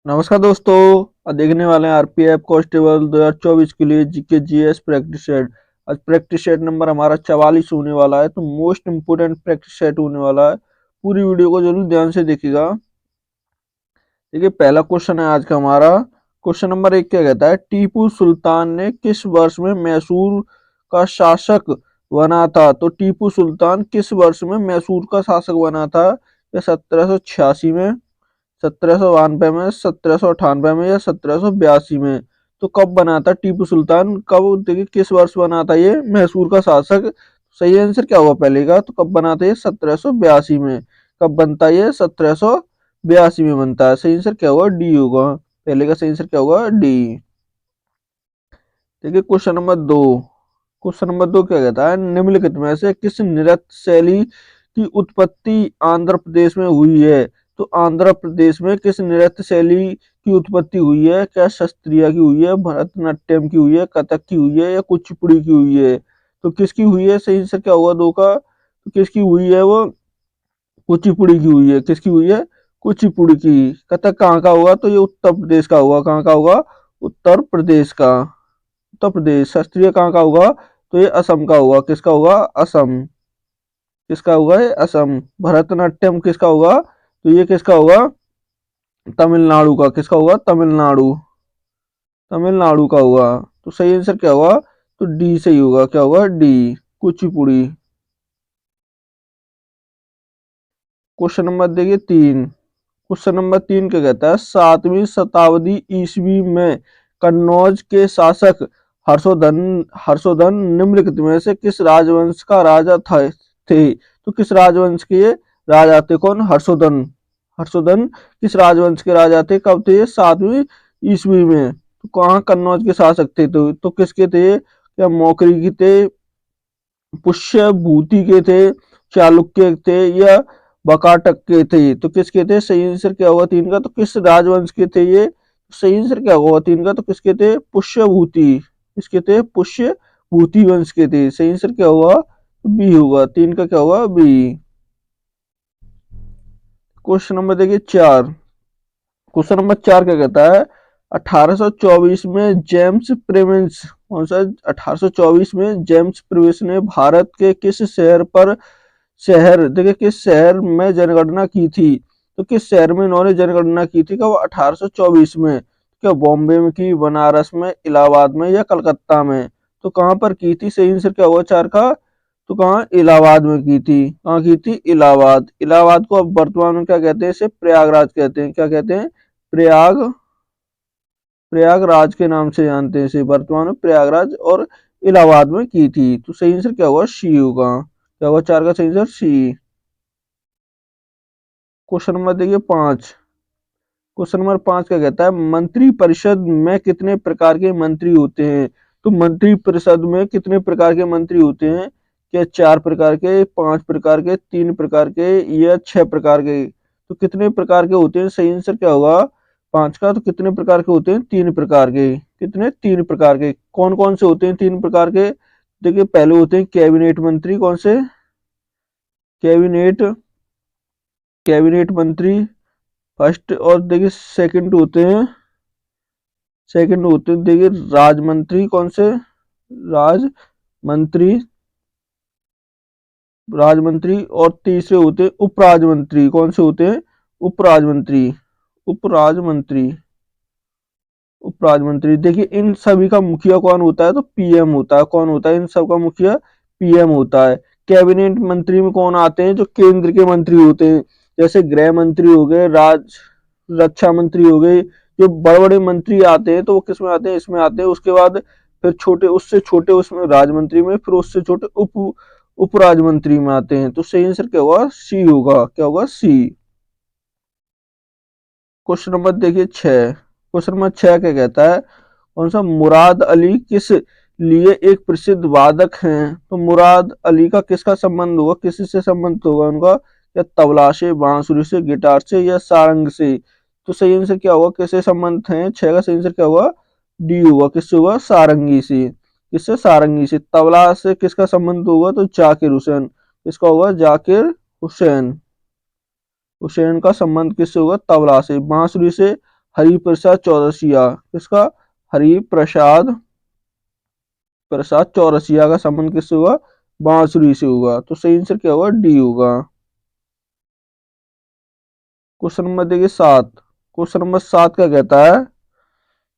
नमस्कार दोस्तों। देखने वाले हैं आरपीएफ कांस्टेबल 2024 के लिए जीके जीएस प्रैक्टिस सेट। आज प्रैक्टिस सेट नंबर हमारा 44 होने वाला है, तो मोस्ट इम्पोर्टेंट प्रैक्टिस सेट होने वाला है। पूरी वीडियो को जरूर ध्यान से देखिएगा। देखिए, पहला क्वेश्चन है आज का हमारा। क्वेश्चन नंबर 1 क्या कहता है, टीपू सुल्तान ने किस वर्ष में मैसूर का शासक बना था? तो टीपू सुल्तान किस वर्ष में मैसूर का शासक बना था? या 1786 में, 1792 में, 1798 में, या 1782 में? तो कब बना था टीपू सुल्तान? कब, देखिए किस वर्ष बना था ये मैसूर का शासक? सही आंसर क्या होगा पहले का? तो कब बना था ये? 1782 में। कब बनता है ये? 1782 में बनता है। सही आंसर क्या होगा? डी होगा। पहले का सही आंसर क्या होगा? डी। देखिए क्वेश्चन नंबर 2। क्वेश्चन नंबर 2 क्या कहता है, निम्नलिखित में से किस नृत्य शैली की उत्पत्ति आंध्र प्रदेश में हुई है? तो आंध्र प्रदेश में किस नृत्य शैली की उत्पत्ति हुई है? क्या शास्त्रीय की हुई है, भरतनाट्यम की हुई है, कथक की हुई है, या कुचिपुड़ी की हुई है? तो किसकी हुई है? सही आंसर क्या होगा दो का? तो किसकी हुई है वो? कुचिपुड़ी की हुई है। किसकी हुई है? कुचिपुड़ी की। कथक कहाँ का होगा? तो ये उत्तर प्रदेश का होगा। कहाँ का होगा? उत्तर प्रदेश का। उत्तर प्रदेश। शास्त्रीय कहाँ का होगा? तो ये असम का होगा। किसका होगा? असम। किसका होगा? ये असम। भरतनाट्यम किसका होगा? तो ये किसका होगा? तमिलनाडु का। किसका होगा? तमिलनाडु। तमिलनाडु का होगा। तो सही आंसर क्या होगा? तो डी सही होगा। क्या होगा? डी, कुचिपुड़ी। क्वेश्चन नंबर देखिए 3। क्वेश्चन नंबर 3 क्या कहता है, 7वीं शताब्दी ईस्वी में कन्नौज के शासक हर्षोधन हर्षोधन निम्नलिखित में से किस राजवंश का राजा थे? तो किस राजवंश के ये राजा थे? कौन? हर्षोधन। हर्षोधन किस राजवंश के राजा थे? कब थे ये? 7वीं ईस्वी में। तो कहाँ कन्नौज के शासक थे? तो किसके थे ये? क्या मौखरी के थे, पुष्य भूति के थे, चालुक्य के थे, या बकाटक के थे? तो किसके थे? सही आंसर क्या होगा तीन का? तो किस राजवंश के थे ये? सही आंसर क्या होगा तीन का? तो किसके थे? पुष्य भूति। किसके थे? पुष्य भूति वंश के थे। सही आंसर क्या होगा? बी होगा। तीन का क्या होगा? बी। क्वेश्चन नंबर देखिए 4। क्वेश्चन नंबर 4 क्या कहता है, 1824 में जेम्स प्रेमिस, कौन सा? 1824 में जेम्स प्रेमिस ने भारत के किस शहर, देखिए किस शहर में जनगणना की थी? तो किस शहर में इन्होंने जनगणना की थी? कब? 1824 में। क्या बॉम्बे में की, बनारस में, इलाहाबाद में, या कलकत्ता में? तो कहाँ पर की थी? सही आंसर क्या होगा चार का? तो कहाँ? इलाहाबाद में की थी। कहाँ की थी? इलाहाबाद। इलाहाबाद को अब वर्तमान में क्या कहते हैं? इसे प्रयागराज कहते हैं। क्या कहते हैं? प्रयाग प्रयागराज के नाम से जानते हैं इसे वर्तमान में। प्रयागराज और इलाहाबाद में की थी। तो सही आंसर क्या होगा? सी होगा। क्या होगा चार का सही आंसर? सी। क्वेश्चन नंबर देखिए 5। क्वेश्चन नंबर 5 क्या कहता है, मंत्री परिषद में कितने प्रकार के मंत्री होते हैं? तो मंत्री परिषद में कितने प्रकार के मंत्री होते हैं? क्या 4 प्रकार के, 5 प्रकार के, 3 प्रकार के, या 6 प्रकार के? तो कितने प्रकार के होते हैं? सही आंसर क्या होगा 5 का? तो कितने प्रकार के होते हैं? 3 प्रकार के। कितने? 3 प्रकार के। कौन कौन से होते हैं 3 प्रकार के? देखिए पहले होते हैं कैबिनेट मंत्री। कौन से? कैबिनेट कैबिनेट मंत्री फर्स्ट। और देखिए सेकंड होते हैं देखिए राजमंत्री। कौन से? राजमंत्री। राजमंत्री। और तीसरे होते हैं उपराजमंत्री। कौन से होते हैं? उपराजमंत्री। उपराजमंत्री। उपराजमंत्री। देखिए इन सभी का मुखिया कौन होता है? तो पीएम होता है। कौन होता है इन सब का मुखिया? पीएम होता है। कैबिनेट मंत्री में कौन आते हैं? जो केंद्र के मंत्री होते हैं, जैसे गृह मंत्री हो गए, रक्षा मंत्री हो गए। जो बड़े बड़े मंत्री आते हैं तो वो किस में आते हैं? इसमें आते हैं। उसके बाद फिर छोटे, उससे छोटे उसमें राजमंत्री में, फिर उससे छोटे उप राजमंत्री में आते हैं। तो सही आंसर क्या होगा? सी होगा। क्या होगा? सी। क्वेश्चन नंबर देखिए 6। क्वेश्चन नंबर 6 क्या कहता है, कौन सा? मुराद अली किस लिए एक प्रसिद्ध वादक हैं? तो मुराद अली का किसका संबंध होगा? किससे संबंध होगा उनका? या तबला से, बांसुरी से, गिटार से, या सारंग से? तो सही आंसर क्या होगा? किससे संबंध है? 6 का सही आंसर क्या होगा? डी होगा। किससे होगा? सारंगी से। किससे? सारंगी से। तबला से किसका संबंध होगा? तो जाकिर हुसैन। किसका होगा? जाकिर हुसैन। हुसैन का संबंध किससे होगा? तबला से। बांसुरी से हरिप्रसाद चौरसिया। किसका? हरिप्रसाद प्रसाद चौरसिया का संबंध किससे हुआ? बांसुरी से हुआ। तो सही आंसर क्या होगा? डी होगा। क्वेश्चन नंबर देखिए 7। क्वेश्चन नंबर 7 क्या कहता है?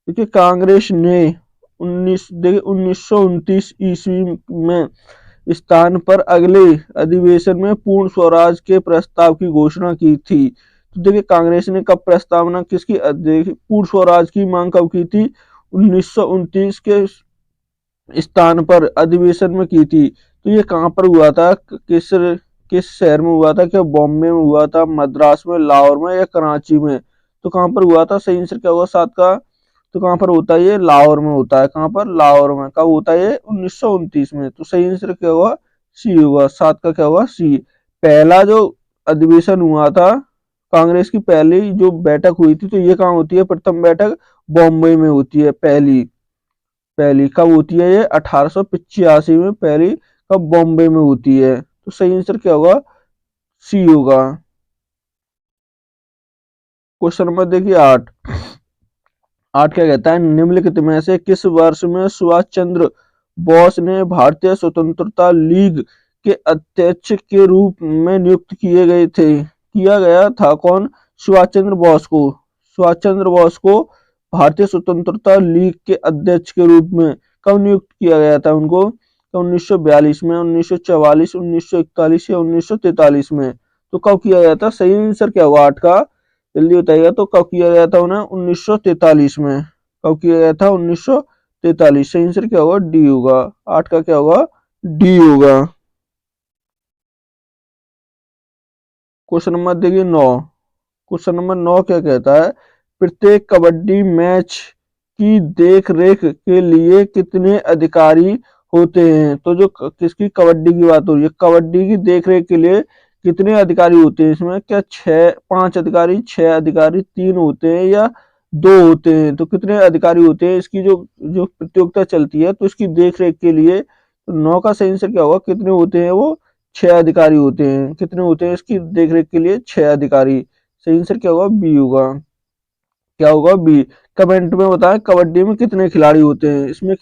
देखिए कांग्रेस ने 1929 ईस्वी में स्थान पर अगले अधिवेशन में पूर्ण स्वराज के प्रस्ताव की घोषणा की थी। तो देखिए कांग्रेस ने कब प्रस्तावना किसकी पूर्ण स्वराज की मांग कब की थी? 1929 के स्थान पर अधिवेशन में की थी। तो ये कहाँ पर हुआ था? किस किस शहर में हुआ था? क्या बॉम्बे में हुआ था, मद्रास में, लाहौर में या कराची में? तो कहाँ पर हुआ था? सही आंसर क्या होगा 7 का? तो कहाँ पर होता है ये? लाहौर में होता है। कहाँ पर? लाहौर में। कब होता है ये? 1929 में। तो सही आंसर क्या होगा? सी होगा। 7 का क्या होगा? सी। पहला जो अधिवेशन हुआ था कांग्रेस की, पहली जो बैठक हुई थी, तो ये कहाँ होती है? प्रथम बैठक बॉम्बे में होती है। पहली पहली कब होती है ये? 1885 में पहली कब? बॉम्बे में होती है। तो सही आंसर क्या होगा? सी होगा। क्वेश्चन नंबर देखिए 8। 8 क्या कहता है? निम्नलिखित में से किस वर्ष में सुभाष चंद्र बोस ने भारतीय स्वतंत्रता लीग के अध्यक्ष के रूप में नियुक्त किए गए थे? किया गया था कौन? सुभाष चंद्र बोस को। सुभाष चंद्र बोस को भारतीय स्वतंत्रता लीग के अध्यक्ष के रूप में कब नियुक्त किया गया था उनको? तो 1942 में, 1944, 1941 या 1943 में? तो कब किया गया था? सही आंसर क्या होगा 8 का? जल्दी बताइएगा। तो कब किया गया था उन्हें? 1943 में। कब किया गया था? 1943। सही आंसर क्या होगा? डी होगा। 8 का क्या होगा? डी होगा। क्वेश्चन नंबर देखिए 9। क्वेश्चन नंबर 9 क्या कहता है? प्रत्येक कबड्डी मैच की देख रेख के लिए कितने अधिकारी होते हैं? तो जो किसकी कबड्डी की बात हो रही है, कबड्डी की देख रेख के लिए कितने अधिकारी होते हैं? इसमें क्या 5 अधिकारी, 6 अधिकारी, 3 होते हैं या 2 होते हैं? तो कितने अधिकारी होते हैं? इसकी जो जो प्रतियोगिता चलती है तो इसकी देख रेख के लिए 9 का सही आंसर क्या होगा? कितने होते हैं वो? 6 अधिकारी होते हैं। कितने होते हैं इसकी देखरेख के लिए? 6 अधिकारी। सही आंसर क्या होगा? बी होगा। क्या होगा? बी। कमेंट में बताएं कबड्डी में कितने खिलाड़ी होते हैं? इसमें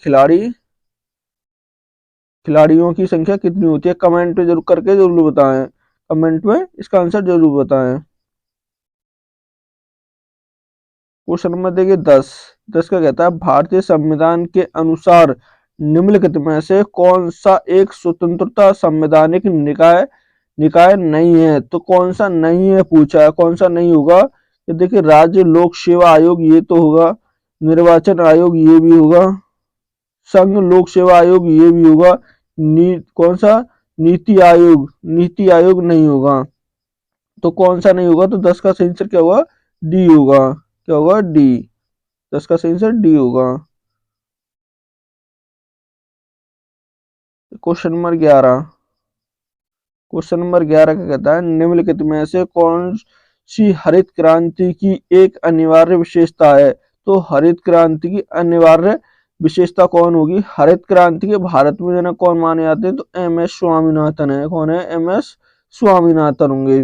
खिलाड़ियों की संख्या कितनी होती है? कमेंट में जरूर करके जरूर बताएं। कमेंट में इसका आंसर जरूर बताएं। क्वेश्चन नंबर देखिए 10। 10 का कहता है भारतीय संविधान के अनुसार निम्नलिखित में से कौन सा एक स्वतंत्रता संवैधानिक निकाय निकाय नहीं है? तो कौन सा नहीं है पूछा है। कौन सा नहीं होगा? ये देखिए राज्य लोक सेवा आयोग ये तो होगा, निर्वाचन आयोग ये भी होगा, संघ लोक सेवा आयोग ये भी होगा, कौन सा? नीति आयोग नहीं होगा। तो कौन सा नहीं होगा? तो 10 का सही आंसर क्या होगा? डी होगा। क्या होगा? डी। 10 का सही आंसर डी होगा। Question number 11। क्वेश्चन नंबर 11 का कहता है निम्नलिखित में से कौन सी हरित क्रांति की एक अनिवार्य विशेषता है? तो हरित क्रांति की अनिवार्य विशेषता कौन होगी? हरित क्रांति के भारत में जनक कौन माने जाते हैं? तो एम एस स्वामीनाथन है। कौन है? एम एस स्वामीनाथन होंगे।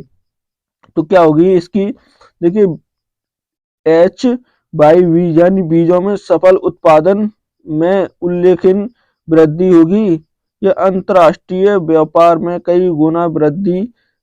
तो क्या होगी इसकी? देखिए एच बाई वी यानी बीजों में सफल उत्पादन में उल्लेखनीय वृद्धि होगी या अंतरराष्ट्रीय व्यापार में कई गुना वृद्धि?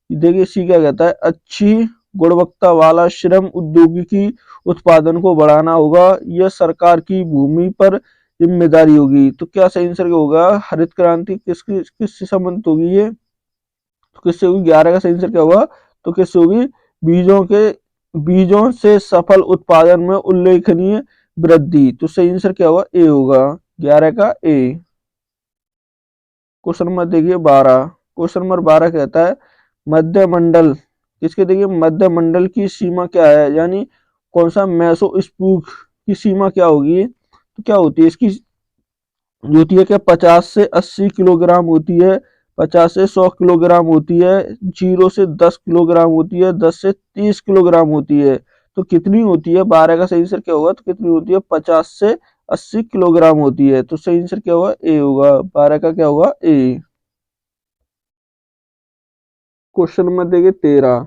देखिए सी क्या कहता है? अच्छी गुणवत्ता वाला श्रम उद्योगिकी उत्पादन को बढ़ाना होगा या सरकार की भूमि पर जिम्मेदारी होगी? तो क्या सही आंसर होगा? हरित क्रांति किससे संबंधित होगी ये? तो किससे होगी? 11 का सही आंसर क्या होगा? तो किससे होगी? बीजों के बीजों से सफल उत्पादन में उल्लेखनीय वृद्धि। तो सही आंसर क्या होगा? ए होगा। 11 का ए। क्वेश्चन नंबर देखिए 12। क्वेश्चन नंबर 12 कहता है मध्य मंडल किसके? देखिए मध्य मंडल की सीमा क्या है? यानी कौन सा मेसोस्पूक की सीमा क्या होगी? तो क्या होती है इसकी? जो होती है क्या 50 से 80 किलोग्राम होती है, 50 से 100 किलोग्राम होती है, 0 से 10 किलोग्राम होती है, 10 से 30 किलोग्राम होती है? तो कितनी होती है? 12 का सही आंसर क्या होगा? तो कितनी होती है? 50 से 80 किलोग्राम होती है। तो सही आंसर क्या होगा? ए होगा। 12 का क्या होगा? ए। क्वेश्चन नंबर देखिए 13।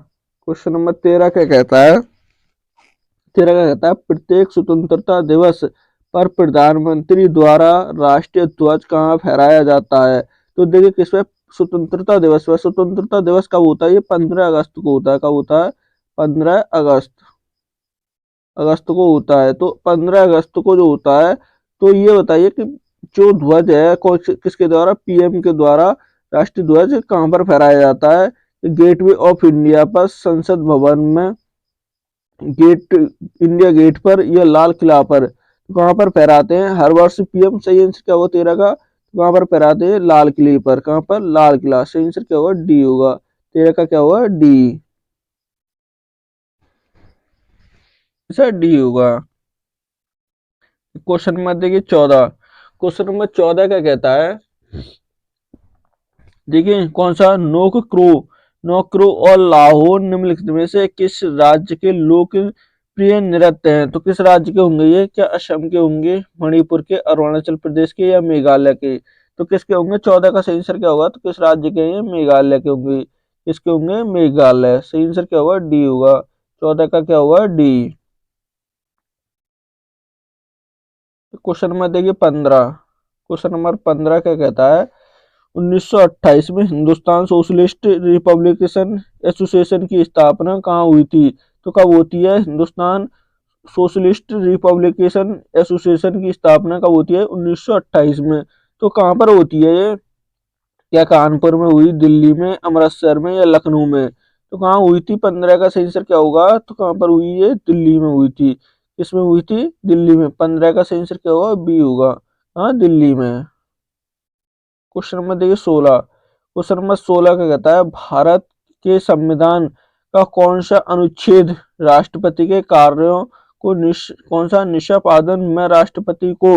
क्वेश्चन नंबर 13 क्या कहता है? 13 का कहता है प्रत्येक स्वतंत्रता दिवस पर प्रधानमंत्री द्वारा राष्ट्रीय ध्वज कहाँ फहराया जाता है। तो देखिए किस पे, स्वतंत्रता दिवस पर। स्वतंत्रता दिवस कब होता है, ये 15 अगस्त को होता है। कब होता है, 15 अगस्त अगस्त को होता है। तो 15 अगस्त को जो होता है, तो ये बताइए कि जो ध्वज है किसके द्वारा, पीएम के द्वारा राष्ट्रीय ध्वज कहाँ पर फहराया जाता है। गेटवे ऑफ इंडिया पर, संसद भवन में, गेट, इंडिया गेट पर या लाल किला पर। तो कहाँ पर फहराते हैं हर वर्ष पीएम। सही आंसर क्या होगा 13 का, तो कहाँ पर फहराते हैं, लाल किले पर। कहाँ पर, लाल किला। सही आंसर क्या होगा, डी होगा। 13 का क्या होगा, डी। सर डी होगा। क्वेश्चन नंबर देखिए 14। क्वेश्चन नंबर 14 क्या कहता है, देखिए कौन सा, नोक क्रो, नोक क्रो और लाहौर निम्नलिखित में से किस राज्य के लोकप्रिय नृत्य हैं। तो किस राज्य के होंगे ये, क्या असम के होंगे, मणिपुर के, अरुणाचल प्रदेश के, या मेघालय के। तो किसके होंगे, 14 का सही आंसर क्या होगा, तो किस राज्य के हैं, मेघालय के होंगे। किसके होंगे, मेघालय। सही आंसर क्या होगा, डी होगा। 14 का क्या होगा, डी। क्वेश्चन नंबर देखिए 15। क्वेश्चन नंबर 15 क्या कहता है, 1928 में हिंदुस्तान सोशलिस्ट रिपब्लिकेशन एसोसिएशन की स्थापना कहाँ हुई थी। तो कब होती है, हिंदुस्तान सोशलिस्ट रिपब्लिकेशन एसोसिएशन की स्थापना कब होती है, 1928 में। तो कहाँ पर होती है ये, क्या कानपुर में हुई, दिल्ली में, अमृतसर में, या लखनऊ में। तो कहाँ हुई थी, 15 का सही आंसर क्या होगा, तो कहाँ पर हुई है, दिल्ली में हुई थी। किसमें हुई थी, दिल्ली में। 15 का सही आंसर क्या होगा, बी होगा। हाँ, दिल्ली में। क्वेश्चन नंबर देखिए 16। क्वेश्चन नंबर 16 का कहता है, भारत के संविधान का कौन सा अनुच्छेद राष्ट्रपति के कार्यों को कौन सा निष्पादन में राष्ट्रपति को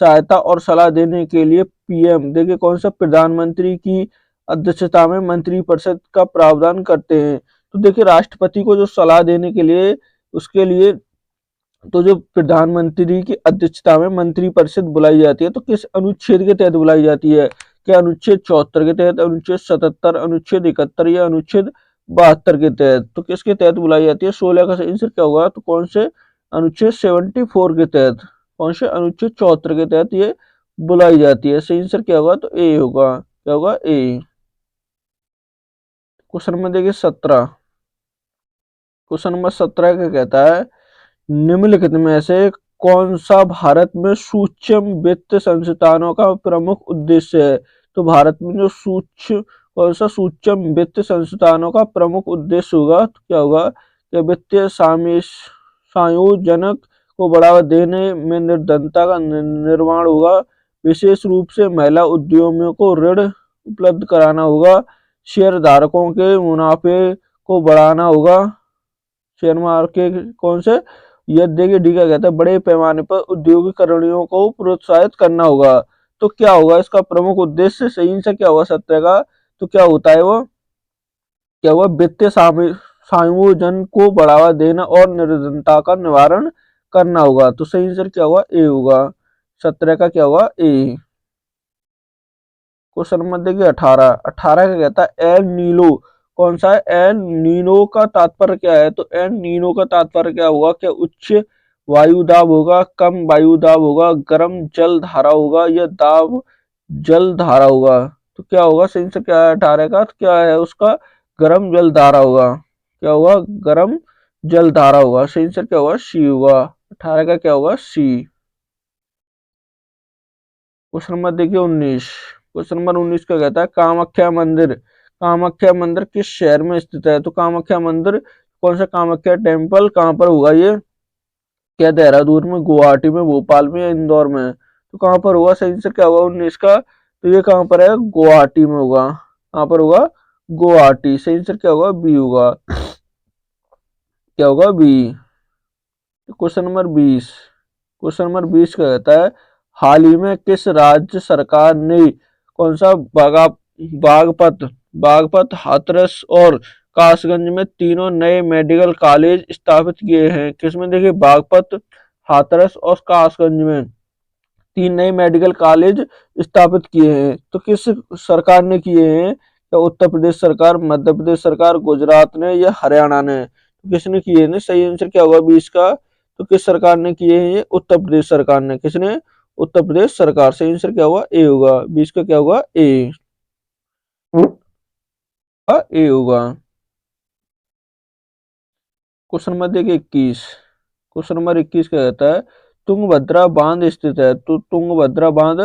सहायता और सलाह देने के लिए पीएम, देखिए कौन सा, प्रधानमंत्री की अध्यक्षता में मंत्रिपरिषद का प्रावधान करते हैं। तो देखिए राष्ट्रपति को जो सलाह देने के लिए, उसके लिए, तो जो प्रधानमंत्री की अध्यक्षता में मंत्रिपरिषद बुलाई जाती है, तो किस अनुच्छेद के तहत बुलाई जाती है, क्या अनुच्छेद 74 के तहत, अनुच्छेद 77, अनुच्छेद 71, या अनुच्छेद 72 के तहत। तो किसके तहत बुलाई जाती है, 16 का आंसर क्या होगा, तो कौन से, अनुच्छेद 74 के तहत, कौन से, अनुच्छेद 74 के तहत ये बुलाई जाती है। सही आंसर क्या होगा, तो ए होगा। क्या होगा, ए। क्वेश्चन नंबर देखिए 17। क्वेश्चन नंबर 17 का कहता है, निम्नलिखित में से कौन सा भारत में सूक्ष्म वित्त संस्थानों का प्रमुख उद्देश्य है। तो भारत में जो कौन सा सूक्ष्म वित्त संस्थानों का प्रमुख उद्देश्य होगा, तो क्या होगा, क्या वित्तीय संयोजनक को बढ़ावा देने में निर्धनता का निर्माण होगा, विशेष रूप से महिला उद्यमियों को ऋण उपलब्ध कराना होगा, शेयर धारकों के मुनाफे को बढ़ाना होगा, शेयर मार्केट कौन से, यह देखिए डी का कहता है, बड़े पैमाने पर उद्योगीकरणों को प्रोत्साहित करना होगा। तो क्या होगा इसका प्रमुख उद्देश्य, सही से क्या होगा, 17 का, तो क्या होता है वो, क्या हुआ, वित्तीय संयोजन को बढ़ावा देना और निर्धनता का निवारण करना होगा। तो सही आंसर क्या होगा, ए होगा। 17 का क्या होगा, ए। क्वेश्चन नंबर देखिए 18। 18 का कहता है, एल नीलो कौन सा है, एल नीनो का तात्पर्य क्या है। तो एल नीनो का तात्पर्य क्या होगा, क्या उच्च वायु दाब होगा, कम वायु दाब होगा, गर्म जल धारा होगा, या दाब जल धारा होगा। तो क्या होगा, सही आंसर क्या है 18 का, तो क्या है उसका, गर्म जल धारा होगा। क्या होगा, गर्म जल धारा होगा। सही आंसर क्या होगा, सी होगा। 18 का क्या होगा, सी। क्वेश्चन नंबर देखिए 19। क्वेश्चन नंबर 19 का कहता है, कामाख्या मंदिर, कामाख्या मंदिर किस शहर में स्थित है। तो कामाख्या मंदिर कौन सा, कामाख्या टेम्पल कहाँ पर होगा ये, क्या देहरादून में, गुवाहाटी में, भोपाल में, या इंदौर में। तो कहाँ पर होगा, सही आंसर क्या होगा 19 का, तो ये कहाँ पर है, गुवाहाटी में होगा। कहाँ पर होगा, गुवाहाटी। सही आंसर क्या होगा, बी होगा। क्या होगा, B. Question number 20। Question number 20 का कहता है, हाल ही में किस राज्य सरकार ने कौन सा बागपत बागपत हाथरस और कासगंज में तीनों नए मेडिकल कॉलेज स्थापित किए हैं। किसमें, देखिए बागपत, हाथरस और कासगंज में 3 नए मेडिकल कॉलेज स्थापित किए हैं। तो किस सरकार ने किए हैं, या उत्तर प्रदेश सरकार, मध्य प्रदेश सरकार, गुजरात ने, या हरियाणा ने। तो किसने किए हैं, सही आंसर क्या होगा 20 का, तो किस सरकार ने किए हैं ये? उत्तर प्रदेश सरकार ने। किसने? उत्तर प्रदेश सरकार। सही आंसर क्या होगा? ए होगा। 20 का क्या होगा? ए। ए होगा। क्वेश्चन नंबर देखिए 21। क्वेश्चन नंबर 21 क्या कहता है? तुंगभद्रा बांध स्थित है, तो तुंगभद्रा बांध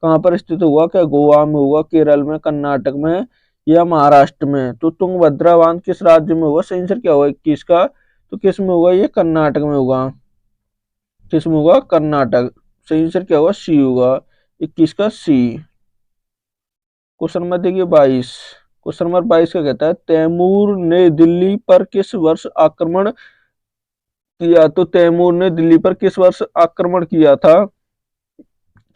कहाँ पर स्थित हुआ? क्या गोवा में हुआ, केरल में, कर्नाटक में या महाराष्ट्र में? तो तुंगभद्रा बांध किस राज्य में होगा? सही आंसर क्या होगा 21 का? तो किस में होगा? ये कर्नाटक में होगा। किस में होगा? कर्नाटक। सही आंसर क्या होगा? सी होगा। 21 का सी। क्वेश्चन नंबर देखिए 22। क्वेश्चन नंबर 22 का कहता है तैमूर ने दिल्ली पर किस वर्ष आक्रमण किया? तो तैमूर ने दिल्ली पर किस वर्ष आक्रमण किया था?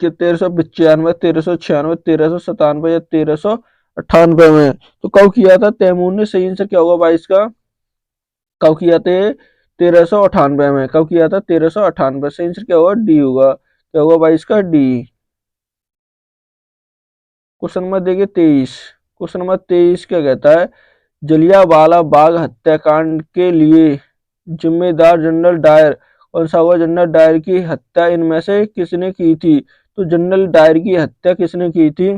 कि 1395, 1396, 1397 या 1398 में? तो कब किया था तैमूर ने? सही आंसर क्या होगा 22 का? कब किया था? 1398 में। कब किया था? 1398। सही आंसर क्या होगा? डी होगा। क्या होगा 22 का? डी। क्वेश्चन नंबर देखिए 23। क्वेश्चन नंबर 23 क्या कहता है? जलियांवाला बाग हत्याकांड के लिए जिम्मेदार जनरल डायर कौन सा हुआ? जनरल डायर की हत्या इनमें से किसने की थी? तो जनरल डायर की हत्या किसने की थी?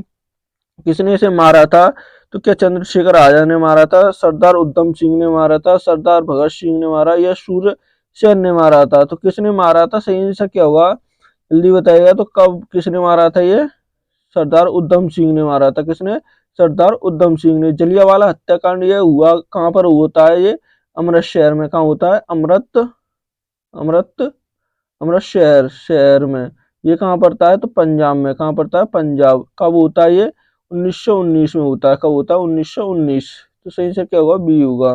किसने इसे मारा था? तो क्या चंद्रशेखर आजाद ने मारा था, सरदार उधम सिंह ने मारा था, सरदार भगत सिंह ने मारा या सूर्य सेन ने मारा था? तो किसने मारा था? सही आंसर क्या होगा? जल्दी बताइएगा। तो कब किसने मारा था ये? सरदार उधम सिंह ने मारा था। किसने? सरदार उधम सिंह ने। जलियांवाला हत्याकांड ये हुआ कहाँ पर होता है? ये अमृत शहर में। कहाँ होता है? अमृत अमृत अमृत शहर शहर में। ये कहाँ पड़ता है? तो पंजाब में। कहाँ पड़ता है? पंजाब। कब होता है ये? 1919 में होता है। कब होता है? 1919। तो सही से क्या होगा? बी होगा।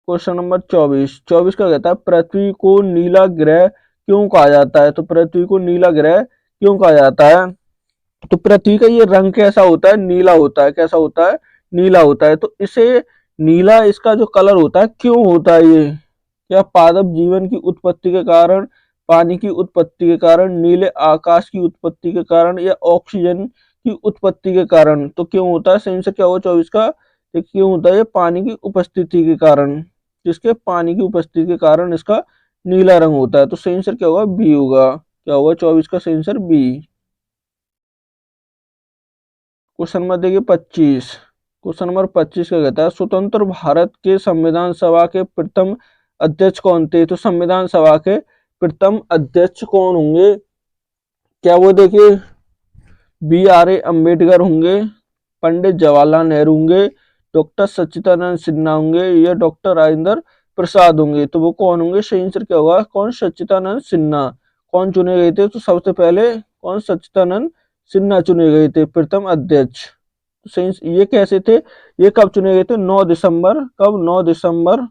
Question number 24। 24 का कहता है पृथ्वी को नीला ग्रह क्यों कहा जाता है? तो पृथ्वी को नीला ग्रह क्यों कहा जाता है? तो पृथ्वी का ये रंग कैसा होता है? नीला होता है। कैसा होता है? नीला होता है। तो इसे नीला इसका जो कलर होता है क्यों होता है ये? क्या पादप जीवन की उत्पत्ति के कारण, पानी की उत्पत्ति के कारण, नीले आकाश की उत्पत्ति के कारण या ऑक्सीजन की उत्पत्ति के कारण? तो क्यों होता है? सही से क्या होगा 24 का? ये क्यों होता है? ये पानी की उपस्थिति के कारण। जिसके पानी की उपस्थिति के कारण इसका नीला रंग होता है। तो सही आंसर क्या होगा? बी होगा। क्या होगा 24 का सही आंसर? बी। क्वेश्चन नंबर देखिए 25। क्वेश्चन नंबर 25 का कहता है स्वतंत्र भारत के संविधान सभा के प्रथम अध्यक्ष कौन थे? तो संविधान सभा के प्रथम अध्यक्ष कौन होंगे? क्या वो देखिए बी. आर. अम्बेडकर होंगे, पंडित जवाहरलाल नेहरू होंगे, डॉक्टर सच्चिदानंद सिन्हा होंगे या डॉक्टर राजेंद्र प्रसाद होंगे? तो वो कौन होंगे? सही आंसर क्या होगा? कौन? सच्चिदानंद सिन्हा। कौन चुने गए थे? तो सबसे पहले कौन? सच्चिदानंद सिन्हा चुने गए थे प्रथम अध्यक्ष। तो सही ये कैसे थे? ये कब चुने गए थे? 9 दिसंबर। कब? 9 दिसंबर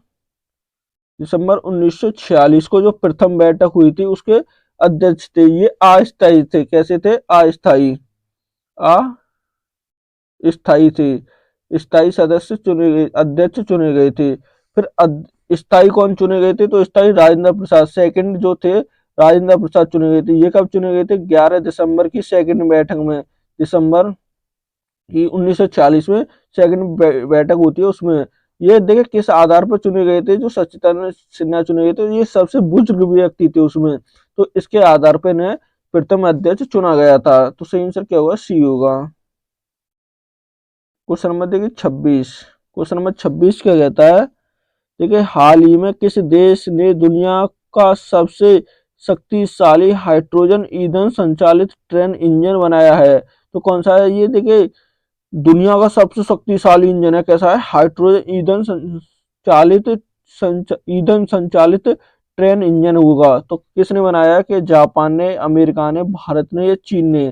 दिसंबर 1946 को जो प्रथम बैठक हुई थी उसके अध्यक्ष थे। ये अस्थायी थे। कैसे थे? अस्थायी। अस्थायी थे। स्थायी सदस्य चुने गए, अध्यक्ष चुने गए थे। फिर स्थायी कौन चुने गए थे? तो स्थायी राजेंद्र प्रसाद सेकंड जो थे, राजेंद्र प्रसाद चुने गए थे। ये कब चुने गए थे? 11 दिसंबर की सेकंड बैठक में। दिसंबर की 1940 में सेकंड बैठक होती है उसमें। ये देखे किस आधार पर चुने गए थे? जो सच्चिदानंद सिन्हा चुने गए थे, ये सबसे बुजुर्ग व्यक्ति थे उसमें, तो इसके आधार पर इन्हें प्रथम अध्यक्ष चुना गया था। तो सही आंसर क्या होगा? सी होगा। क्वेश्चन नंबर देखिए 26। क्वेश्चन नंबर 26 क्या कहता है? देखिए हाल ही में किस देश ने दुनिया का सबसे शक्तिशाली हाइड्रोजन ईंधन संचालित ट्रेन इंजन बनाया है? तो कौन सा है ये? देखिए दुनिया का सबसे शक्तिशाली इंजन है। कैसा है? हाइड्रोजन ईंधन संचालित ट्रेन इंजन होगा। तो किसने बनाया? कि जापान ने, अमेरिका ने, भारत ने या चीन ने?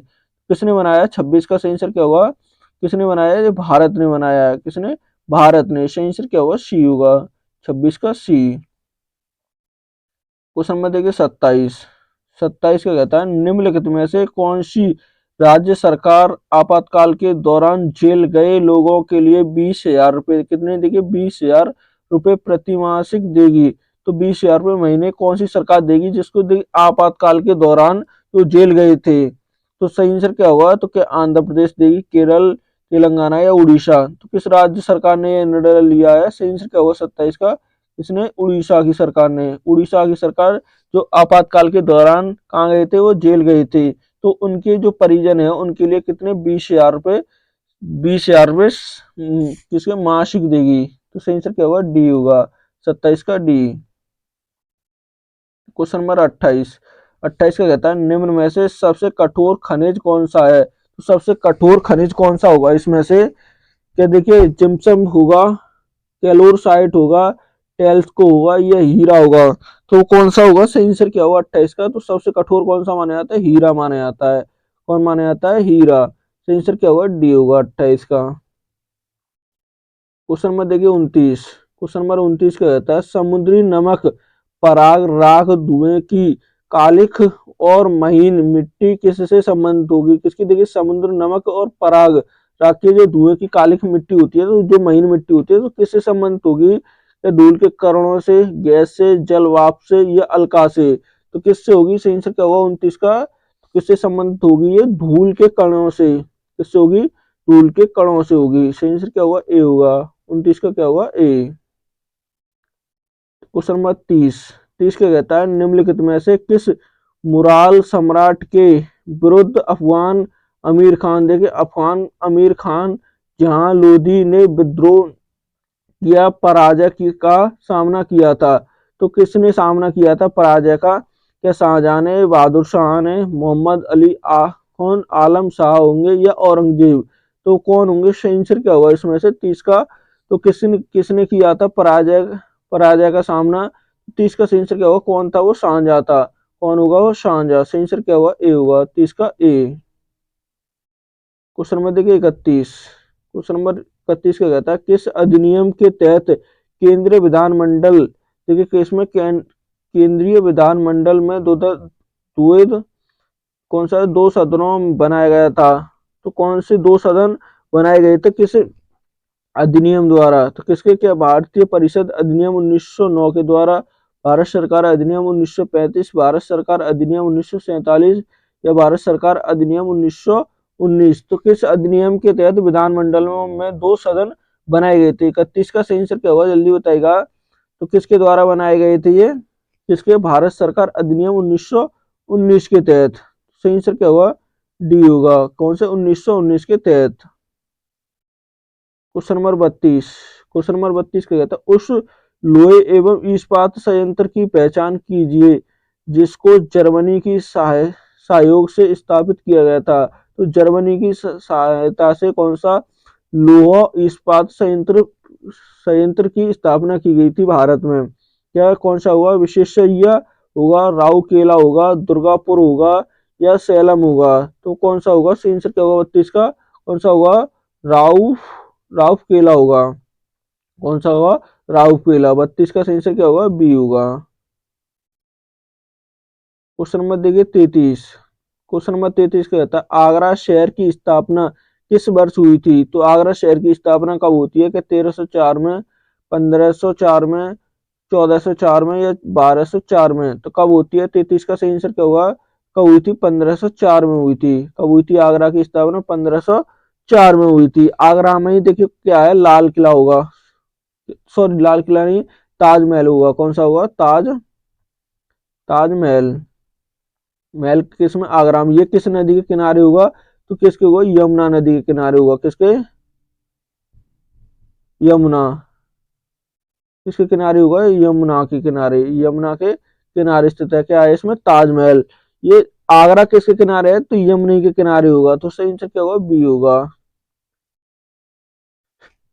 किसने बनाया? 26 का सही आंसर क्या होगा? किसने बनाया? ये भारत ने बनाया है। किसने? भारत ने। सही आंसर क्या होगा? सी होगा। 26 का सी। क्वेश्चन नंबर देखिए 27। 27 का कहता है निम्नलिखित में से कौन सी राज्य सरकार आपातकाल के दौरान जेल गए लोगों के लिए 20,000 रुपए, कितने देखिए 20,000 रुपए प्रतिमासिक देगी? तो 20,000 रुपए महीने कौन सी सरकार देगी जिसको आपातकाल के दौरान जो जेल गए थे? तो सही आंसर क्या होगा? तो क्या आंध्र प्रदेश देगी, केरल, तेलंगाना या उड़ीसा? तो किस राज्य सरकार ने यह निर्णय लिया है? सही आंसर क्या होगा 27 का? इसने उड़ीसा की सरकार ने। उड़ीसा की सरकार जो आपातकाल के दौरान कहाँ गए थे, वो जेल गए थे, तो उनके जो परिजन है उनके लिए कितने 20,000 रुपए, 20,000 रुपए किसके मासिक देगी। तो सही आंसर क्या होगा, डी होगा, 27 का डी। Question number 28। 28 का कहता है निम्न में से सबसे कठोर खनिज कौन सा है। तो सबसे कठोर खनिज कौन सा होगा इसमें से, क्या देखिए, जिप्सम होगा, कैलोरसाइट होगा, टेल्सको होगा, या हीरा होगा। तो कौन सा होगा, सही आंसर क्या होगा 28 का। तो सबसे कठोर कौन सा माना जाता है, हीरा माना जाता है। कौन माना जाता है, हीरा। सही आंसर क्या होगा, डी होगा 28 का। क्वेश्चन नंबर देखिए 29। क्वेश्चन नंबर 29 का कहता है समुद्री नमक, पराग, राख, धुएं की कालिख और महीन मिट्टी किससे संबंधित होगी। किसकी, देखिए, समुद्र नमक और पराग राख की जो धुएं की कालिख मिट्टी होती है, तो जो महीन मिट्टी होती है, तो किससे संबंधित होगी, या धूल के कणों से, गैस से, जल वाष्प से, या अल्का से। तो किससे होगी, सही आंसर क्या होगा 29 का। किससे संबंधित होगी, ये धूल के कणों से। किससे होगी, धूल के कणों से होगी। सही आंसर क्या होगा, ए होगा। 29 का क्या होगा, ए। Question number 30। 30 क्या कहता है निम्नलिखित में से किस मुराल सम्राट के विरुद्ध अफगान अमीर खान, देखिए, अफगान अमीर खान जहां लोधी ने विद्रोह किया, पराजय का सामना किया था। तो किसने सामना किया था पराजय का, क्या शाहजहां ने, बहादुर शाह ने, मोहम्मद अली खान, आलम शाह होंगे, या औरंगजेब। तो कौन होंगे, सही आंसर क्या होगा इसमें से 30 का। तो किसने किसने किया था पराजय पराजय का सामना। 30 का सही आंसर क्या होगा, कौन था, वो शाहजहां था। कौन होगा, वो शाहजहां। सही आंसर क्या होगा, ए होगा, 30 का ए। क्वेश्चन नंबर देखिए 31। क्वेश्चन नंबर 31 का कहता है किस अधिनियम के तहत केंद्रीय विधानमंडल, देखिए, किसमें केंद्रीय विधानमंडल में द्वैध कौन सा, दो सदनों में बनाया गया था। तो कौन से दो सदन बनाए गए थे किस अधिनियम द्वारा। तो किसके, क्या भारतीय परिषद अधिनियम 1909 के द्वारा, भारत सरकार अधिनियम 1935, भारत सरकार अधिनियम 1947, या भारत सरकार अधिनियम 1919। तो किस अधिनियम के तहत विधानमंडलों में दो सदन बनाए गए थे। 31 का सही आंसर क्या होगा, जल्दी बताएगा। तो किसके द्वारा बनाए गए थे ये, किसके, भारत सरकार अधिनियम 1919 के तहत। सही आंसर क्या होगा, डी होगा, कौन से, 1919 के तहत। Question number 32। क्वेश्चन नंबर 32 का कहता है उस लोहे एवं इस्पात संयंत्र की पहचान कीजिए जिसको जर्मनी की सहयोग से स्थापित किया गया था। तो जर्मनी की सहायता से कौन सा लोहा इस्पात संयंत्र संयंत्र की स्थापना की गई थी भारत में। क्या, कौन सा होगा, विशेषज्ञ होगा, राउरकेला होगा, दुर्गापुर होगा, या सेलम होगा। तो कौन सा होगा, सही आंसर क्या होगा 32 का, कौन सा होगा, राउ राउरकेला होगा। कौन सा होगा, राउरकेला। 32 का सही आंसर क्या होगा, बी होगा। क्वेश्चन नंबर देखिए 33। क्वेश्चन नंबर 33 का कहता है आगरा शहर की स्थापना किस वर्ष हुई थी। तो आगरा शहर की स्थापना कब होती है, कि 1304 में, 1504 में, 1404 में, या 1204 में। तो कब होती है, 33 का सही आंसर क्या होगा, कब हुई थी, 1504 में हुई थी। कब हुई थी आगरा की स्थापना, 1504 में हुई थी। आगरा में ही देखिए क्या है, लाल किला होगा, सॉरी लाल किला नहीं, ताजमहल होगा। कौन सा होगा, ताजमहल। महल किस में, आगरा में। ये किस नदी के किनारे होगा, तो किसके होगा, यमुना नदी के किनारे होगा। किसके, यमुना। किसके किनारे होगा, यमुना के किनारे। यमुना के किनारे स्थित है, क्या है इसमें, ताजमहल। ये आगरा किसके किनारे है, तो यमुना के किनारे होगा। तो सही आंसर क्या होगा, बी होगा।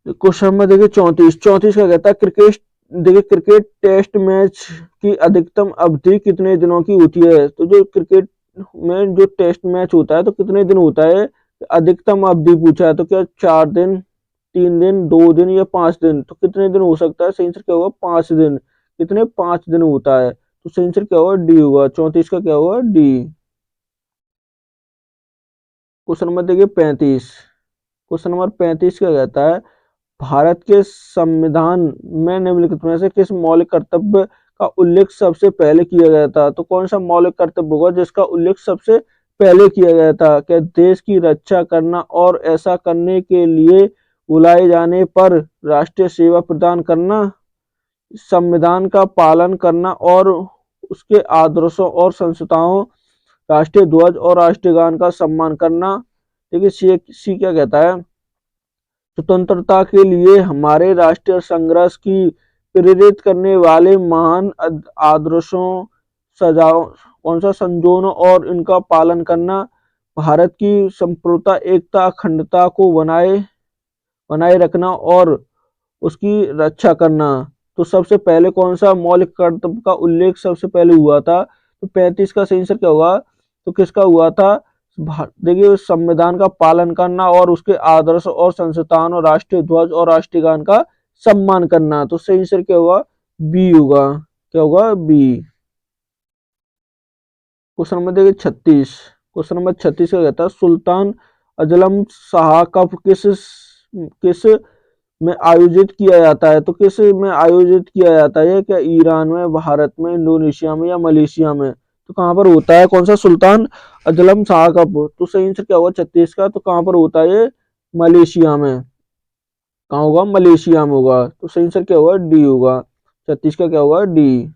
क्वेश्चन नंबर देखिए 34। 34 का कहता है क्रिकेट, देखिए, क्रिकेट टेस्ट मैच की अधिकतम अवधि कितने दिनों की होती है। तो जो क्रिकेट में जो टेस्ट मैच होता है तो कितने दिन होता है, अधिकतम अवधि पूछा है। तो क्या 4 दिन, 3 दिन, 2 दिन, या 5 दिन। तो कितने दिन हो सकता है, सही आंसर क्या होगा, 5 दिन। कितने, 5 दिन होता है। तो सही आंसर क्या होगा, डी होगा। 34 का क्या होगा, डी। क्वेश्चन नंबर देखिए 35। क्वेश्चन नंबर 35 का कहता है भारत के संविधान में निम्नलिखित में से किस मौलिक कर्तव्य का उल्लेख सबसे पहले किया गया था। तो कौन सा मौलिक कर्तव्य होगा जिसका उल्लेख सबसे पहले किया गया था। क्या, देश की रक्षा करना और ऐसा करने के लिए बुलाए जाने पर राष्ट्रीय सेवा प्रदान करना, संविधान का पालन करना और उसके आदर्शों और संस्थाओं, राष्ट्रीय ध्वज और राष्ट्रीय गान का सम्मान करना। देखिए सी क्या कहता है, स्वतंत्रता के लिए हमारे राष्ट्रीय संघर्ष की प्रेरित करने वाले महान आदर्शों, सजाओ कौन सा संजोनों और इनका पालन करना, भारत की संप्रभुता, एकता, अखंडता को बनाए बनाए रखना और उसकी रक्षा करना। तो सबसे पहले कौन सा मौलिक कर्तव्य का उल्लेख सबसे पहले हुआ था? तो 35 का सही आंसर क्या होगा? तो किसका हुआ था? देखिए, संविधान का पालन करना और उसके आदर्श और संस्थान और राष्ट्रीय ध्वज और राष्ट्रीय गान का सम्मान करना। तो सही आंसर क्या होगा? बी होगा। क्या होगा? बी। क्वेश्चन नंबर देखिए 36। क्वेश्चन नंबर 36 का कहता है, सुल्तान अजलम शाह कप किस में आयोजित किया जाता है? तो किस में आयोजित किया जाता है? क्या ईरान में, भारत में, इंडोनेशिया में या मलेशिया में? तो कहाँ पर होता है? कौन सा? सुल्तान अजलम शाह कप। तो सही आंसर क्या होगा 36 का? तो कहाँ पर होता है ये? मलेशिया में। कहाँ होगा? मलेशिया में होगा। तो सही आंसर क्या होगा? डी होगा। 36 का क्या होगा? डी।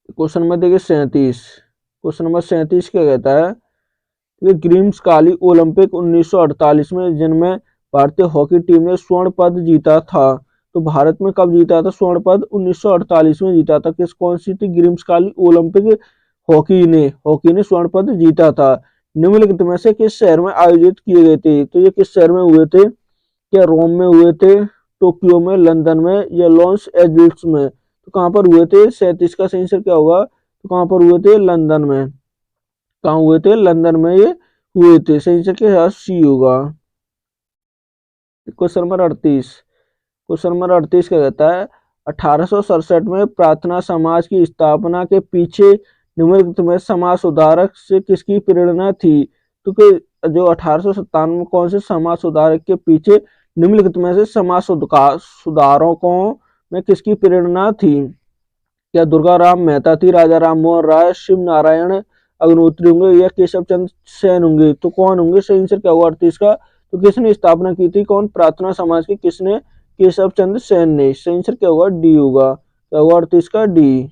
क्वेश्चन नंबर देखिए 37। क्वेश्चन नंबर 37 क्या कहता है? ये ग्रीम्स काली ओलंपिक 1948 में जिनमें भारतीय हॉकी टीम ने स्वर्ण पद जीता था। तो भारत में कब जीता था स्वर्ण पद? 1948 में जीता था। कौन सी थी? ग्रीम्स काली ओलंपिक हॉकी ने स्वर्ण पद जीता था। निम्नलिखित में से किस शहर में आयोजित किए गए थे? तो ये किस शहर में हुए थे? क्या रोम में हुए थे, टोक्यो में, लंदन में या लॉस एंजलिस में? तो कहाँ पर हुए थे? 37 का सही आंसर क्या होगा? तो कहाँ पर हुए थे? लंदन में। कहाँ हुए थे? लंदन में ये हुए थे। सही आंसर क्या है? सी होगा। Question number 38। क्वेश्चन नंबर 38 क्या कहता है? 1867 में प्रार्थना समाज की स्थापना के पीछे निम्नलिखित में समाज सुधारक से किसकी प्रेरणा थी? तो जो 1857 में कौन से समाज सुधारक के पीछे निम्नलिखित में से समाज सुधारकों में किसकी प्रेरणा थी? क्या दुर्गा राम मेहता थी, राजा राम मोहन राय, शिव नारायण अग्निहोत्री होंगे या केशव चंद्र सेन होंगे? तो कौन होंगे? सही आंसर क्या होगा 38 का? तो किसने स्थापना की थी? कौन? प्रार्थना समाज की। किसने? केशव चंद्र सेन ने। सही आंसर क्या होगा? डी होगा। क्या होगा 38 का? डी।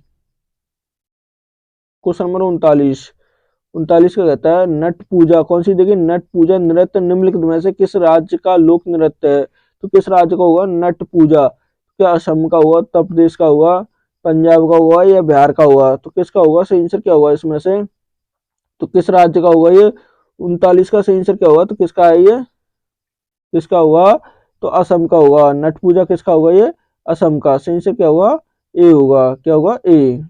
Question number 39। 39 का कहता है, नट पूजा कौन सी? देखिए, नट पूजा नृत्य निम्नलिखित में से किस राज्य का लोक नृत्य है? तो किस राज्य का होगा नट पूजा? क्या असम का हुआ, उत्तर प्रदेश का हुआ, पंजाब का हुआ या बिहार का हुआ? तो किसका होगा? सही आंसर क्या होगा इसमें से? तो किस राज्य का होगा ये? 39 का सही आंसर क्या होगा? तो किसका है ये? किसका हुआ? तो असम का होगा। नट पूजा किसका होगा? ये असम का। सही आंसर क्या होगा? ए होगा। क्या होगा? ए।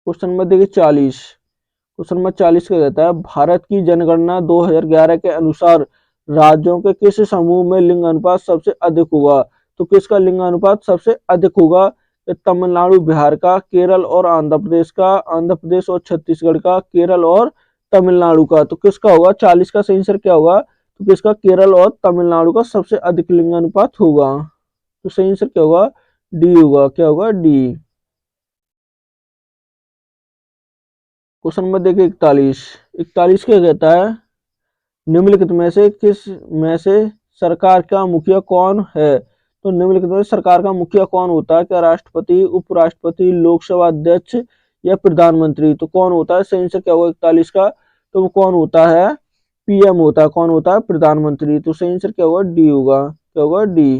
क्वेश्चन नंबर देखिए 40। क्वेश्चन नंबर 40 का कहता है, भारत की जनगणना 2011 के अनुसार राज्यों के किस समूह में लिंग अनुपात सबसे अधिक होगा? तो किसका लिंग अनुपात सबसे अधिक होगा? तमिलनाडु, बिहार का, केरल और आंध्र प्रदेश का, आंध्र प्रदेश और छत्तीसगढ़ का, केरल और तमिलनाडु का? तो किसका होगा? 40 का सही आंसर क्या होगा? तो किसका? केरल और तमिलनाडु का सबसे अधिक लिंग अनुपात होगा। तो सही आंसर क्या होगा? डी होगा। क्या होगा? डी। क्वेश्चन नंबर देखिए 41। 41 क्या कहता है? निम्नलिखित में से सरकार का मुखिया कौन है? तो निम्नलिखित में सरकार का मुखिया कौन होता है? क्या राष्ट्रपति, उपराष्ट्रपति, लोकसभा अध्यक्ष या प्रधानमंत्री? तो कौन होता है? सही आंसर क्या होगा 41 का? तो वो कौन होता है? पीएम होता है। कौन होता है? प्रधानमंत्री। तो सही आंसर क्या होगा? डी होगा। क्या होगा? डी।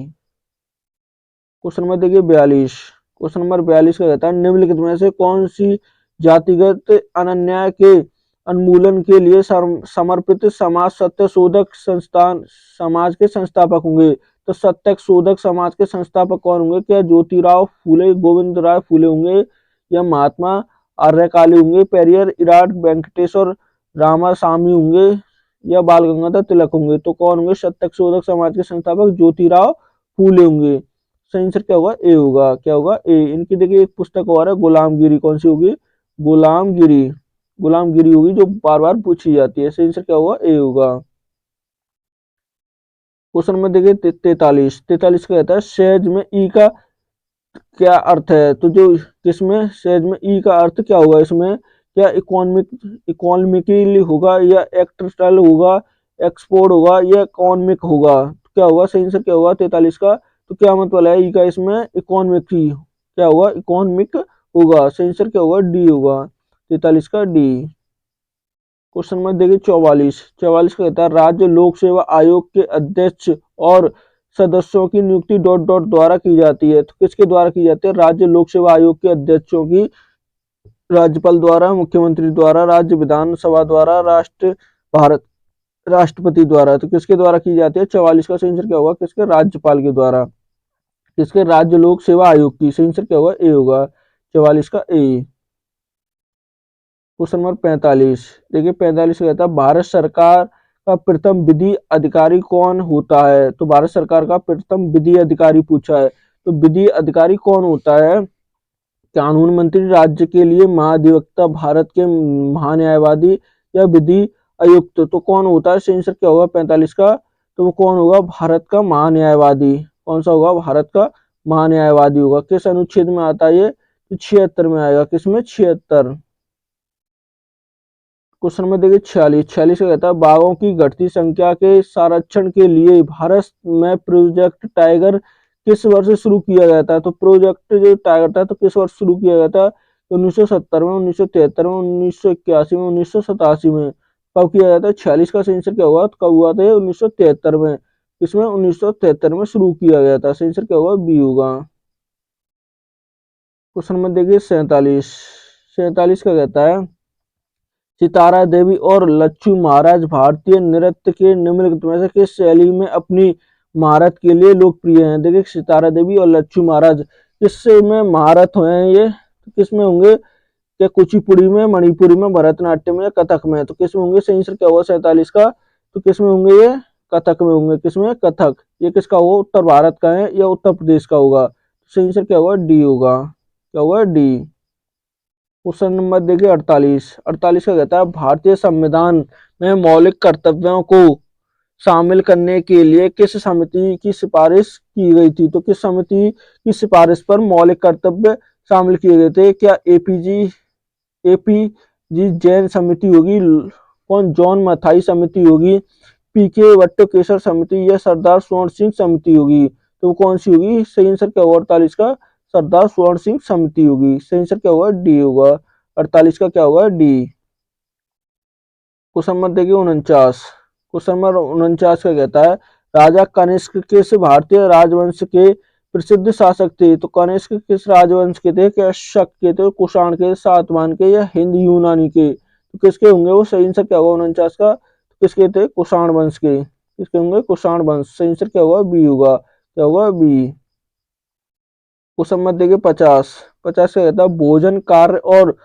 क्वेश्चन नंबर देखिए 42। क्वेश्चन नंबर 42 का कहता है, निम्नलिखित में से कौन सी जातिगत अनन्याय के उन्मूलन के लिए समर्पित समाज सत्य शोधक संस्थान समाज के संस्थापक होंगे? तो सत्य शोधक समाज के संस्थापक कौन होंगे? क्या ज्योतिराव फूले, गोविंद राय फूले होंगे या महात्मा आर्यकाली होंगे, पेरियर इराड वेंकटेश्वर रामासामी होंगे या बाल गंगाधर तिलक होंगे? तो कौन होंगे सत्य शोधक समाज के संस्थापक? ज्योतिराव फूले होंगे। सही आंसर क्या होगा? ए होगा। क्या होगा? ए। इनकी देखिए एक पुस्तक और है गुलामगिरी। कौन सी होगी? गुलामगिरी। गुलामगिरी होगी जो बार बार पूछी जाती है। सही आंसर क्या होगा? ए होगा। क्वेश्चन नंबर देखिए 43। 43 का कहता है, सहज में ई का क्या अर्थ है? तो जो किसमें सहज में ई का अर्थ क्या होगा इसमें? क्या इकोनॉमिकली होगा या एक्सटर्नल होगा, एक्सपोर्ट होगा या इकोनॉमिक होगा? क्या होगा? सही आंसर क्या होगा 43 का? तो क्या मत वाला है ई का इसमें इकोनॉमिक की क्या होगा इकोनॉमिक होगा। सही आंसर क्या होगा डी होगा 43 का डी। क्वेश्चन नंबर देखिए 44 का कहता है राज्य लोक सेवा आयोग के अध्यक्ष और सदस्यों की नियुक्ति डॉट डॉट द्वारा की जाती है। तो किसके द्वारा की जाती है राज्य लोक सेवा आयोग के अध्यक्षों की राज्यपाल द्वारा, मुख्यमंत्री द्वारा, राज्य विधानसभा द्वारा, भारत राष्ट्रपति द्वारा। तो किसके द्वारा की जाती है 44 का सही आंसर क्या होगा किसके राज्यपाल के द्वारा। किसके राज्य लोक सेवा आयोग की। सही आंसर क्या होगा ए होगा 44 का ए। क्वेश्चन नंबर 45 देखिए 45 कहता है भारत सरकार का प्रथम विधि अधिकारी कौन होता है। तो भारत सरकार का प्रथम विधि अधिकारी पूछा है। तो विधि अधिकारी कौन होता है कानून मंत्री, राज्य के लिए महाधिवक्ता, भारत के महान्यायवादी या विधि आयुक्त। तो कौन होता है सही आंसर क्या होगा 45 का। तो वो कौन होगा भारत का महान्यायवादी। कौन सा होगा भारत का महान्यायवादी होगा। किस अनुच्छेद में आता है ये तो 76 में आएगा। किसमें 76। क्वेश्चन नंबर देखिए 46 का कहता है बाघों की घटती संख्या के संरक्षण के लिए भारत में प्रोजेक्ट टाइगर किस वर्ष शुरू किया गया था। तो प्रोजेक्ट जो टाइगर था तो किस वर्ष शुरू किया गया था तो 1970 में, 1973 में, 1981 में, 1987 में। कब किया गया था 46 का सही आंसर क्या होगा कब हुआ था 1973 में। इसमें 1973 में शुरू किया गया था। सही आंसर क्या होगा बी होगा। क्वेश्चन नंबर देखिए 47 का कहता है सितारा देवी और लच्छू महाराज भारतीय नृत्य के निम्नलिखित में से किस शैली में अपनी महारत के लिए लोकप्रिय हैं। देखिए सितारा देवी और लच्छू महाराज किस में महारत हुए हैं ये तो किस में होंगे क्या कुचिपुड़ी में, मणिपुरी में, भरतनाट्यम में या कथक में। तो किस में होंगे सही आंसर क्या होगा 47 का। तो किस में होंगे ये कथक में होंगे। किसमें कथक। ये किसका होगा उत्तर भारत का है या उत्तर प्रदेश का होगा। सही आंसर क्या होगा डी होगा। क्या होगा डी। क्वेश्चन नंबर देखिए 48 का कहता है भारतीय संविधान में मौलिक कर्तव्यों को शामिल करने के लिए किस समिति की सिफारिश की गई थी। तो किस समिति की सिफारिश पर मौलिक कर्तव्य शामिल किए गए थे। क्या एपी जी जैन समिति होगी, कौन जॉन मथाई समिति होगी, पीके वट्टकेश्वर समिति या सरदार स्वर्ण सिंह समिति होगी। तो कौन सी होगी सही आंसर क्या होगा 48 का सरदार स्वर्ण सिंह समिति होगी। सही आंसर क्या होगा डी होगा 48 का क्या होगा डी। क्वेश्चन नंबर देखिए 49 का कहता है राजा कनिष्क किस भारतीय राजवंश के प्रसिद्ध शासक थे। तो कनिष्क किस राजवंश के थे क्या शक के थे, कुषाण के, सातवाहन के या हिंद यूनानी के। तो किसके होंगे वो सही आंसर क्या होगा 49 का। तो किसके थे कुषाण वंश के। किसके होंगे कुषाण वंश। सही आंसर क्या होगा बी होगा। क्या होगा बी। क्वेश्चन नंबर देखिए 50 का कहता है भोजन कार्य और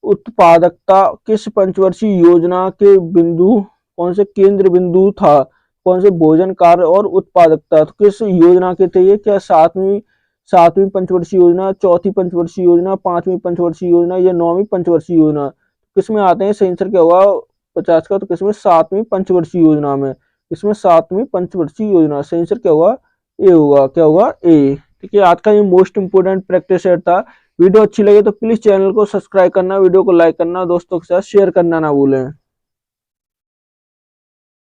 उत्पादकता किस पंचवर्षीय योजना के बिंदु कौन से केंद्र बिंदु था। कौन से भोजन कार्य और उत्पादकता तो किस योजना के थे ये क्या सातवीं पंचवर्षीय योजना, चौथी पंचवर्षीय योजना, पांचवी पंचवर्षीय योजना या नौवीं पंचवर्षीय योजना। किसमें आते हैं सही आंसर क्या होगा 50 का। तो किसमें सातवीं पंचवर्षीय योजना में। इसमें सातवीं पंचवर्षीय योजना। सही आंसर क्या होगा ए होगा। क्या होगा ए। ठीक है आज का ये मोस्ट इंपोर्टेंट प्रैक्टिस सेट था। वीडियो अच्छी लगे तो प्लीज चैनल को सब्सक्राइब करना, वीडियो को लाइक करना, दोस्तों के साथ शेयर करना ना भूलें।